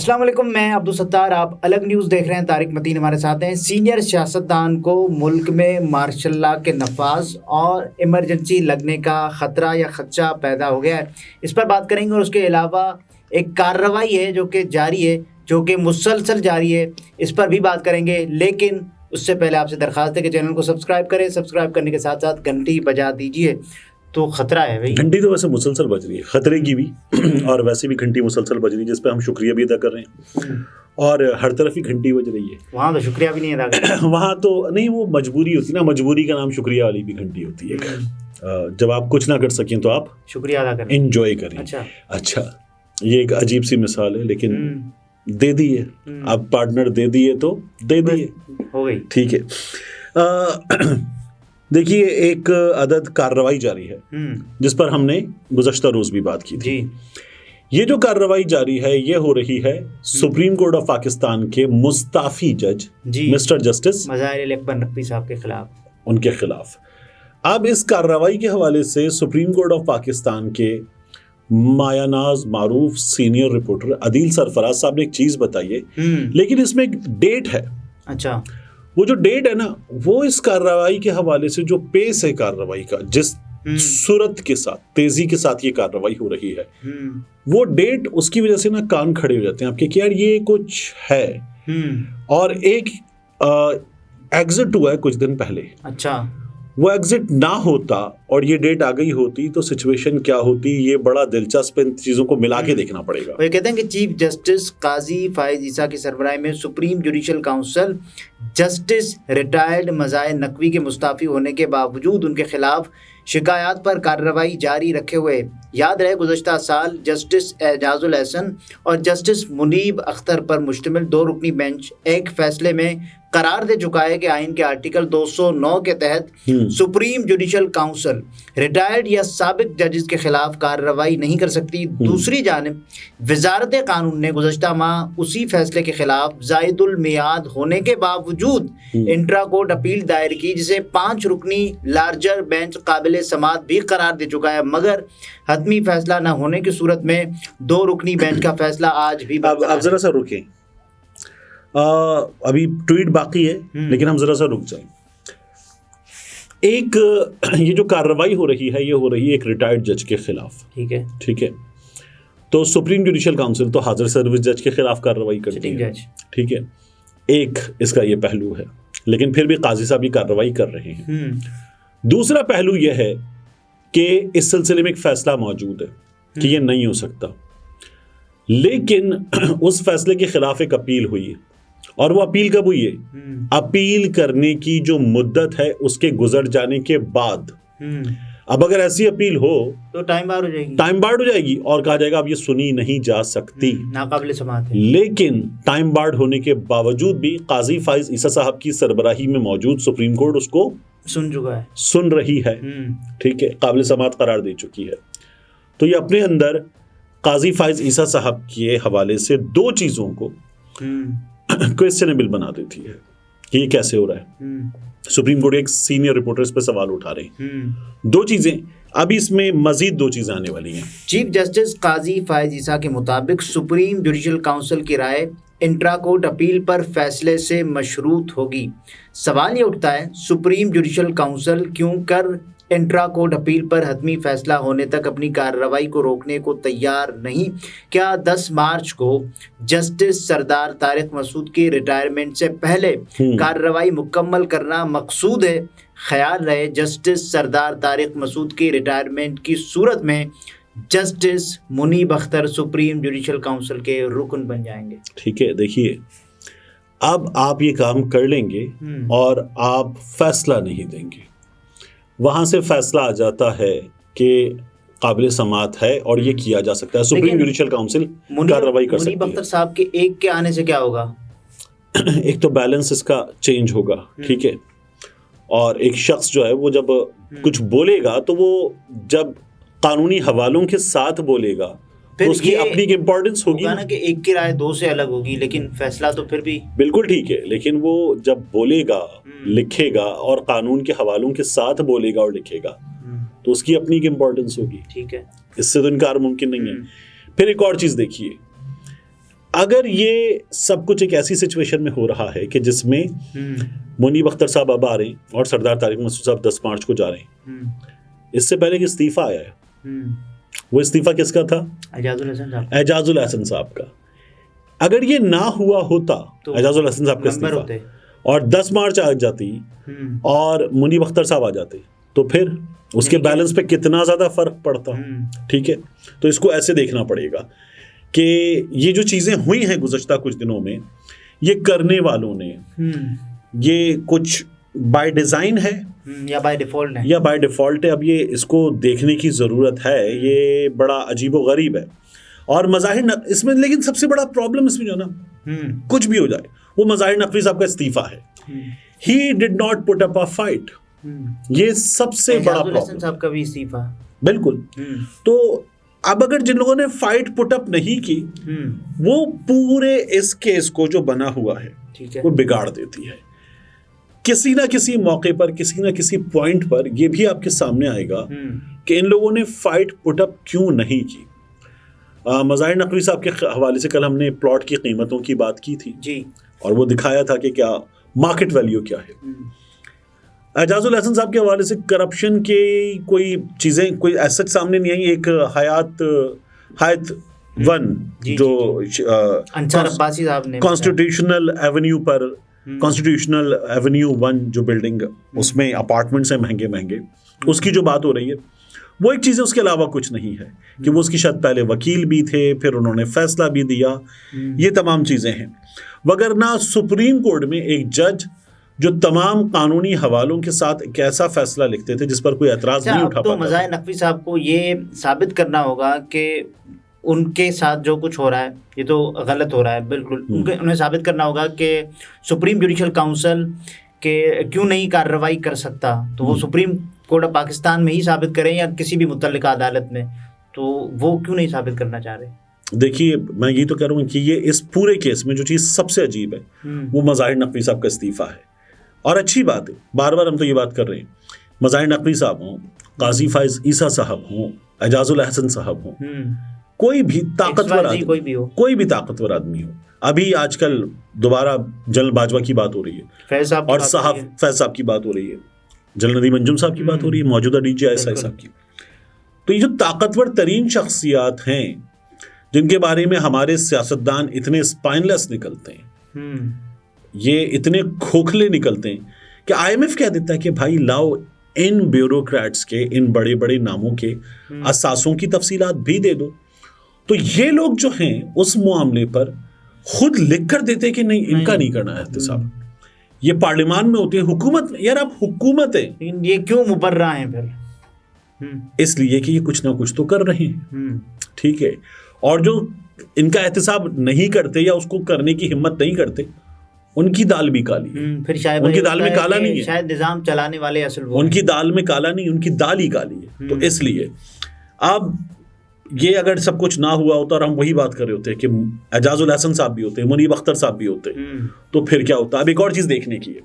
अस्सलाम वालेकुम, मैं अब्दुल सत्तार। आप अलग न्यूज़ देख रहे हैं। तारिक मतीन हमारे साथ हैं। सीनियर सियासतदान को मुल्क में मार्शल लॉ के नफाज और इमरजेंसी लगने का ख़तरा या खदशा पैदा हो गया है, इस पर बात करेंगे। और उसके अलावा एक कार्रवाई है जो कि जारी है, जो कि मुसलसल जारी है, इस पर भी बात करेंगे। लेकिन उससे पहले आपसे दरख्वास्त है कि चैनल को सब्सक्राइब करें। सब्सक्राइब करने के साथ साथ घंटी बजा दीजिए। तो खतरा है भाई, घंटी तो वैसे मुसलसल बज रही है, खतरे की भी और वैसे भी घंटी मुसलसल बज रही है, जिस पे हम शुक्रिया भी अदा कर रहे हैं। और हर तरफ ही घंटी बज रही है। वहाँ तो शुक्रिया भी नहीं अदा कर वहाँ तो नहीं, वो मजबूरी होती है ना, मजबूरी का नाम शुक्रिया वाली भी घंटी होती है। जब आप कुछ ना कर सकें तो आप शुक्रिया अदा करें, एंजॉय करें। अच्छा, ये एक अजीब सी मिसाल है, लेकिन दे दी है। आप पार्टनर दे दिए तो दे दिए, हो गई, ठीक है। देखिए, एक अदद कार्रवाई जारी है जिस पर हमने गुज़श्ता रोज भी बात की थी। ये जो कार्रवाई जारी है, ये हो रही है सुप्रीम कोर्ट ऑफ पाकिस्तान के मुस्ताफी जज मिस्टर जस्टिस मज़ाहिर अकबर नकवी साहब के खिलाफ, उनके खिलाफ। अब इस कार्रवाई के हवाले से सुप्रीम कोर्ट ऑफ पाकिस्तान के मायानाज मारूफ सीनियर रिपोर्टर अदील सरफराज साहब ने एक चीज बताई है, लेकिन इसमें एक डेट है। अच्छा, वो जो डेट है ना, वो इस कार्रवाई के हवाले से जो पेस है कार्रवाई का, जिस सूरत के साथ, तेजी के साथ ये कार्रवाई हो रही है, वो डेट, उसकी वजह से ना कान खड़े हो जाते हैं आपके कि यार ये कुछ है। और एक एग्जिट हुआ है कुछ दिन पहले। अच्छा, वो एग्जिट ना होता और ये डेट आ गई होती तो सिचुएशन क्या होती, ये बड़ा दिलचस्प, इन चीज़ों को मिला के देखना पड़ेगा। वो कहते हैं कि चीफ जस्टिस काजी फायज ईसा की सरबराही में supreme judicial council justice retired Mazahir Naqvi के मुस्ताफ़ी होने के बावजूद उनके खिलाफ शिकायत पर कार्रवाई जारी रखे हुए। याद रहे, गुज़श्ता साल जस्टिस एजाजुल एहसन और जस्टिस मुनीब अख्तर पर मुश्तमिल 2 रुकनी बेंच एक फैसले में करार दे चुका है कि आइन के आर्टिकल 209 के तहत सुप्रीम जुडिशल काउंसिल रिटायर्ड या साबिक जजेस के खिलाफ कार्रवाई नहीं कर सकती। दूसरी जानिब वजारत कानून ने गुज़श्ता माह उसी फैसले के खिलाफ जायदुल मियाद होने के बावजूद इंट्रा कोर्ट अपील दायर की, जिसे 5 रुकनी लार्जर बेंच काबिल समात भी करार दे चुका है। मगर हतमी फैसला न होने की सूरत में 2 रुकनी बेंच का फैसला आज भी अब जरा सा रुकें, अभी ट्वीट बाकी है, लेकिन हम जरा सा रुक जाएं। ये जो कार्रवाई हो रही है, ये हो रही है एक रिटायर्ड जज के खिलाफ। ठीक है। तो सुप्रीम जुडिशल काउंसिल तो हाजिर सर्विस जज के खिलाफ कार्रवाई करती है, ठीक है। एक इसका ये पहलू है, लेकिन फिर भी काजी साहब भी कार्रवाई कर रहे हैं। दूसरा पहलू यह है कि इस सिलसिले में एक फैसला मौजूद है कि ये नहीं हो सकता, लेकिन उस फैसले के खिलाफ एक अपील हुई है। और वो अपील कब हुई है? अपील करने की जो मुद्दत है उसके गुजर जाने के बाद। अब अगर ऐसी अपील हो तो टाइम बार्ड हो जाएगी और कहा जाएगा अब ये सुनी नहीं जा सकती, नाकाबिल समाअत है। लेकिन टाइम बार्ड होने के बावजूद भी काजी फाइज ईसा साहब की सरबराही में मौजूद सुप्रीम कोर्ट उसको सुन रही है, ठीक है, काबिल समाअत करार दे चुकी है। तो ये अपने अंदर काजी फाइज ईसा साहब के हवाले से 2 चीजों को क्वेश्चनेबल बना देती है कि ये कैसे हो रहा है। सुप्रीम कोर्ट एक सीनियर रिपोर्टर इस पे सवाल उठा रहे हैं। 2 चीजें, अभी इसमें मजीद 2 चीजें आने वाली हैं। चीफ जस्टिस काजी फायज ईसा के मुताबिक सुप्रीम जुडिशल काउंसिल की राय इंट्रा कोर्ट अपील पर फैसले से मशरूत होगी। सवाल ये उठता है, सुप्रीम जुडिशल काउंसिल क्यों कर इंट्रा कोर्ट अपील पर हतमी फैसला होने तक अपनी कार्रवाई को रोकने को तैयार नहीं? क्या 10 मार्च को जस्टिस सरदार तारिक मसूद की रिटायरमेंट से पहले कार्रवाई मुकम्मल करना मकसूद है? ख्याल रहे, जस्टिस सरदार तारिक मसूद की रिटायरमेंट की सूरत में justice Munib Akhtar supreme judicial council के रुकन बन जाएंगे। ठीक है, देखिए, अब आप ये काम कर लेंगे और आप फैसला नहीं देंगे, वहां से फैसला आ जाता है कि काबिल समाअत है और ये किया जा सकता है। सुप्रीम जुडिशल काउंसिल कार्रवाई कर सकती है। मुनीब अख्तर साहब के एक के आने से क्या होगा? एक तो बैलेंस इसका चेंज होगा, ठीक है, और एक शख्स जो है वो जब कुछ बोलेगा तो वो जब कानूनी हवालों के साथ बोलेगा तो उसकी अपनी इम्पोर्टेंस होगी ना, कि एक की राय 2 से अलग होगी, लेकिन फैसला तो फिर भी बिल्कुल ठीक है। लेकिन वो जब बोलेगा, लिखेगा और कानून के हवालों के साथ बोलेगा और लिखेगा तो उसकी अपनी इम्पोर्टेंस होगी, ठीक है, इससे तो इनकार मुमकिन नहीं है। फिर एक और चीज देखिए, अगर ये सब कुछ एक ऐसी सिचुएशन में हो रहा है कि जिसमें मुनीब अख्तर साहब अब आ रहे हैं और सरदार तारिक मसूद साहब 10 मार्च को जा रहे हैं, इससे पहले कि इस्तीफा आया है, वो इस्तीफा किसका था? एजाजुल हसन साहब का। अगर ये ना हुआ होता तो एजाजुल हसन साहब का इस्तीफा और 10 मार्च आ जाती और मुनीब अख्तर साहब आ जाते, तो फिर उसके बैलेंस पे कितना ज़्यादा फर्क पड़ता। ठीक है, तो इसको ऐसे देखना पड़ेगा कि ये जो चीज़ें हुई हैं गुज़श्ता कुछ दिनों में, ये करने वालों ने ये कुछ बाय डिज़ाइन है या बाय डिफ़ॉल्ट है, या बाय डिफ़ॉल्ट है। अब ये इसको देखने की ज़रूरत है, ये बड़ा अजीबो गरीब है और मज़ाहिर इसमें। लेकिन सबसे बड़ा प्रॉब्लम इसमें जो ना, कुछ भी हो जाए, वो मज़ाहिर नकवी साहब का इस्तीफ़ा है। He did not put up a fight, ये सबसे बड़ा प्रॉब्लम। साहब का भी इस्तीफा, बिल्कुल। तो अब अगर जिन लोगों ने फाइट पुट अप नहीं की, वो पूरे इस केस को जो बना हुआ है वो बिगाड़ देती है। किसी ना किसी मौके पर, किसी ना किसी पॉइंट पर ये भी आपके सामने आएगा कि इन लोगों ने फाइट पुट अप क्यों नहीं की। मज़ाहिर नकवी साहब के हवाले से कल हमने प्लॉट की कीमतों की बात की थी जी, और वो दिखाया था कि क्या मार्केट वैल्यू क्या है। एजाजुल हसन साहब के हवाले से करप्शन के कोई चीज़ें कोई ऐसा सामने नहीं आई। एक हयात वन जो अंसार अब्बासी साहब ने कॉन्स्टिट्यूशनल एवेन्यू पर, कॉन्स्टिट्यूशनल एवेन्यू 1 जो बिल्डिंग, उसमें अपार्टमेंट्स हैं महंगे महंगे, उसकी जो बात हो रही है वो एक चीज़ है, उसके अलावा कुछ नहीं है। कि वो उसकी शायद पहले वकील भी थे, फिर उन्होंने फैसला भी दिया, ये तमाम चीज़ें हैं। वगरना सुप्रीम कोर्ट में एक जज जो तमाम कानूनी हवालों के साथ एक ऐसा फैसला लिखते थे जिस पर कोई एतराज़ नहीं उठा पाता। तो मज़ाहिर नकवी साहब को ये साबित करना होगा कि उनके साथ जो कुछ हो रहा है ये तो गलत हो रहा है, बिल्कुल। उन्हें साबित करना होगा कि सुप्रीम जुडिशल काउंसिल के क्यों नहीं कार्रवाई कर सकता, तो वो सुप्रीम कोर्ट ऑफ पाकिस्तान में ही साबित करें या किसी भी मुतल्लिका अदालत में, तो वो क्यों नहीं साबित करना चाह रहे? देखिए, मैं ये तो कह रहा हूँ कि ये इस पूरे केस में जो चीज़ सबसे अजीब है वो मज़ाहिर नकवी साहब का इस्तीफ़ा है। और अच्छी बात है, बार बार हम तो ये बात कर रहे हैं, मज़ाहिर नकवी साहब हों, काजी फाइज ईसा साहब हों, एजाजुल हसन साहब हों, कोई भी ताकतवर आदमी, कोई भी ताकतवर आदमी हो। अभी आजकल दोबारा जनरल बाजवा की बात हो रही है, फैज साहब की बात हो रही है, जनरल नदीम अंजुम साहब की बात हो रही है, मौजूदा DGI साहब की। तो ये जो ताकतवर तरीन शख्सियात हैं जिनके बारे में हमारे सियासतदान इतने स्पाइनलेस निकलते हैं, ये इतने खोखले निकलते हैं कि IMF कह देता है कि भाई लाओ इन ब्यूरोक्रेट्स के, इन बड़े बड़े नामों के असासों की तफसीलात भी दे दो। तो ये लोग जो हैं उस मामले पर खुद लिख कर देते कि नहीं, इनका नहीं करना है एहतसाब। ये पार्लियामान में होते हैं, हुकूमत में। यार आप हुकूमत है, ये क्यों मुबर्रा हैं फिर? इसलिए कि ये कुछ ना कुछ तो कर रहे हैं, ठीक है। और जो इनका एहतसाब नहीं करते या उसको करने की हिम्मत नहीं करते, उनकी दाल भी काली है। फिर शायद उनकी दाल में काला नहीं है, शायद निजाम चलाने वाले असल वो उनकी दाल में काला नहीं, उनकी दाल ही काली है। तो इसलिए अब ये अगर सब कुछ ना हुआ होता और हम वही बात कर रहे होते कि एजाजुल हसन साहब भी होते, मुनीब अख्तर साहब भी होते, तो फिर क्या होता। अब एक और चीज़ देखने की है,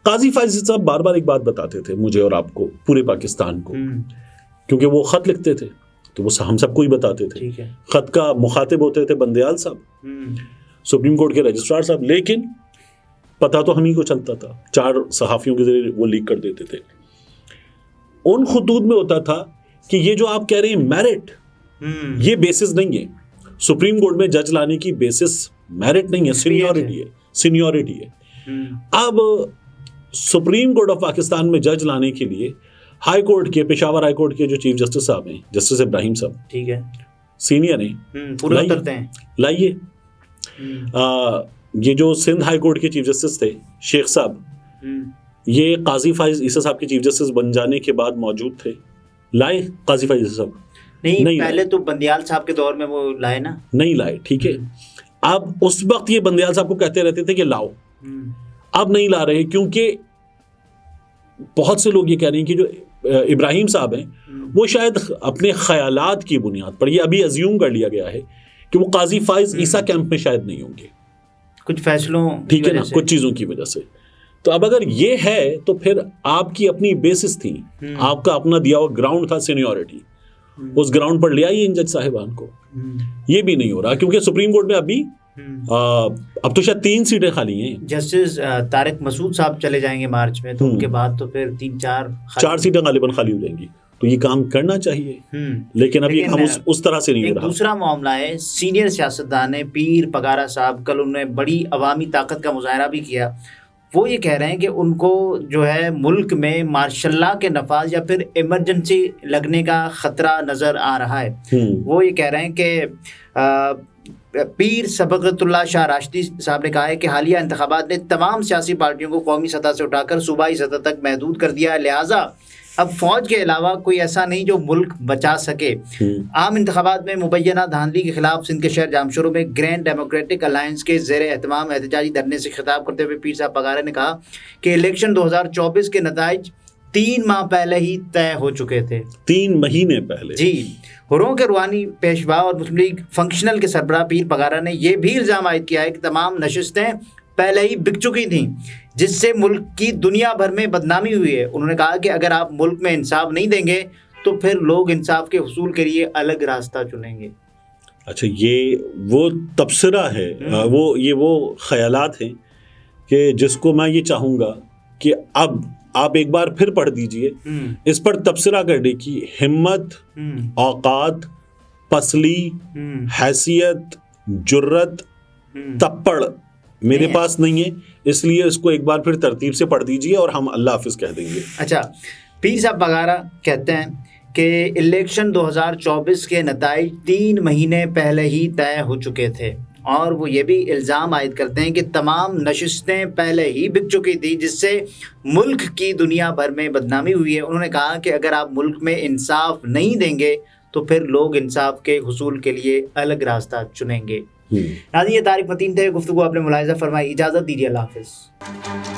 काजी फाइज साहब बार बार एक बात बताते थे मुझे और आपको, पूरे पाकिस्तान को, क्योंकि वो ख़त लिखते थे तो वो हम सबको ही बताते थे। ख़त का मुखातिब होते थे बंदयाल साहब, सुप्रीम कोर्ट के रजिस्ट्रार साहब, लेकिन पता तो हम ही को चलता था, 4 सहाफ़ियों के जरिए वो लीक कर देते थे। उन खुतूत में होता था कि ये जो आप कह रहे हैं मेरिट, ये बेसिस नहीं है। सुप्रीम कोर्ट में जज लाने की बेसिस मेरिट नहीं है, सीनियरिटी है। अब सुप्रीम कोर्ट ऑफ पाकिस्तान में जज लाने के लिए हाई कोर्ट के, पेशावर हाई कोर्ट के जो चीफ जस्टिस साहब हैं, जस्टिस इब्राहिम साहब, ठीक है, सीनियर हैं, पूरे उतरते हैं, लाइए। ये जो सिंध हाई कोर्ट के चीफ जस्टिस थे शेख साहब, ये काजी फाइज ईसा साहब के चीफ जस्टिस बन जाने के बाद मौजूद थे, लाए काजी फाइज ईसा साहब? नहीं पहले तो बंदियाल साहब के दौर में वो लाए ना, नहीं लाए, ठीक है। अब उस वक्त ये बंदियाल साहब को कहते रहते थे कि लाओ, अब नहीं ला रहे, क्योंकि बहुत से लोग ये कह रहे हैं कि जो इब्राहिम साहब हैं वो शायद अपने ख्यालात की बुनियाद पर, ये अभी अज्यूम कर लिया गया है कि वो काजी फाइज ईसा कैंप में शायद नहीं होंगे, कुछ फैसलों, ठीक है ना, कुछ चीज़ों की वजह से। तो अब अगर ये है तो फिर आपकी अपनी बेसिस थी, आपका अपना दिया हुआ ग्राउंड था सीनियरिटी, उस ग्राउंड पर ले आइए इन जज साहिबान को। ये भी नहीं हो रहा, क्योंकि सुप्रीम कोर्ट में अभी अब तो शायद 3 सीटें खाली हैं। जस्टिस तारिक मसूद साहब चले जाएंगे मार्च में, तो उनके बाद तो फिर 4 सीटें गालिबन खाली हो जाएंगी। तो ये काम करना चाहिए, लेकिन अब ये काम उस तरह से नहीं हो रहा। दूसरा मामला है, सीनियर सियासतदान है पीर पगारा साहब, कल उन्होंने बड़ी अवामी ताकत का मुजाहरा भी किया। वो ये कह रहे हैं कि उनको जो है मुल्क में मार्शल लॉ के नफाज या फिर इमरजेंसी लगने का ख़तरा नज़र आ रहा है। वो ये कह रहे हैं कि पीर सबकतुल्लाह शाह राशिदी साहब ने कहा है कि हालिया इंतखाबात ने तमाम सियासी पार्टियों को कौमी सतह से उठाकर सूबाई सतह तक महदूद कर दिया है, लिहाजा अब फौज के अलावा कोई ऐसा नहीं जो मुल्क बचा सके। आम इंतखाबात में मुबैना धांधली के खिलाफ सिंध के शहर जामशोरो में ग्रैंड डेमोक्रेटिक अलायंस के ज़ेर एहतमाम एहतजाजी धरने से खिताब करते हुए पीर साहब पगारा ने कहा कि इलेक्शन 2024 के नताइज 3 माह पहले ही तय हो चुके थे। 3 महीने पहले जी। हुर्रों के रूहानी पेशवा और मुस्लिम लीग फंक्शनल के सरबराह पीर पगारा ने यह भी इल्ज़ाम आयद किया है कि तमाम नशिस्तें पहले ही बिक चुकी थीं, जिससे मुल्क की दुनिया भर में बदनामी हुई है। उन्होंने कहा कि अगर आप मुल्क में इंसाफ नहीं देंगे तो फिर लोग इंसाफ के हुसूल के लिए अलग रास्ता चुनेंगे। अच्छा, ये वो तबसरा है, वो ख्यालात हैं कि जिसको मैं ये चाहूँगा कि अब आप एक बार फिर पढ़ दीजिए, इस पर तबसरा करने की हिम्मत, औकात, पसली, हैसियत, जुर्रत, तप्पड़ मेरे पास नहीं है, इसलिए इसको एक बार फिर तरतीब से पढ़ दीजिए और हम अल्लाह हाफिज़ कह देंगे। अच्छा, पीर साहब पगारा कहते हैं कि इलेक्शन 2024 के नताइज 3 महीने पहले ही तय हो चुके थे, और वो ये भी इल्ज़ाम आयद करते हैं कि तमाम नशिस्तें पहले ही बिक चुकी थी, जिससे मुल्क की दुनिया भर में बदनामी हुई है। उन्होंने कहा कि अगर आप मुल्क में इंसाफ नहीं देंगे तो फिर लोग इंसाफ के हुसूल के लिए अलग रास्ता चुनेंगे। नाज़रीन, ये तारिक मतीन थे, गुफ्तगू आपने मुलाहिज़ा फरमाई। इजाज़त दीजिए, अल्लाह हाफ़िज़।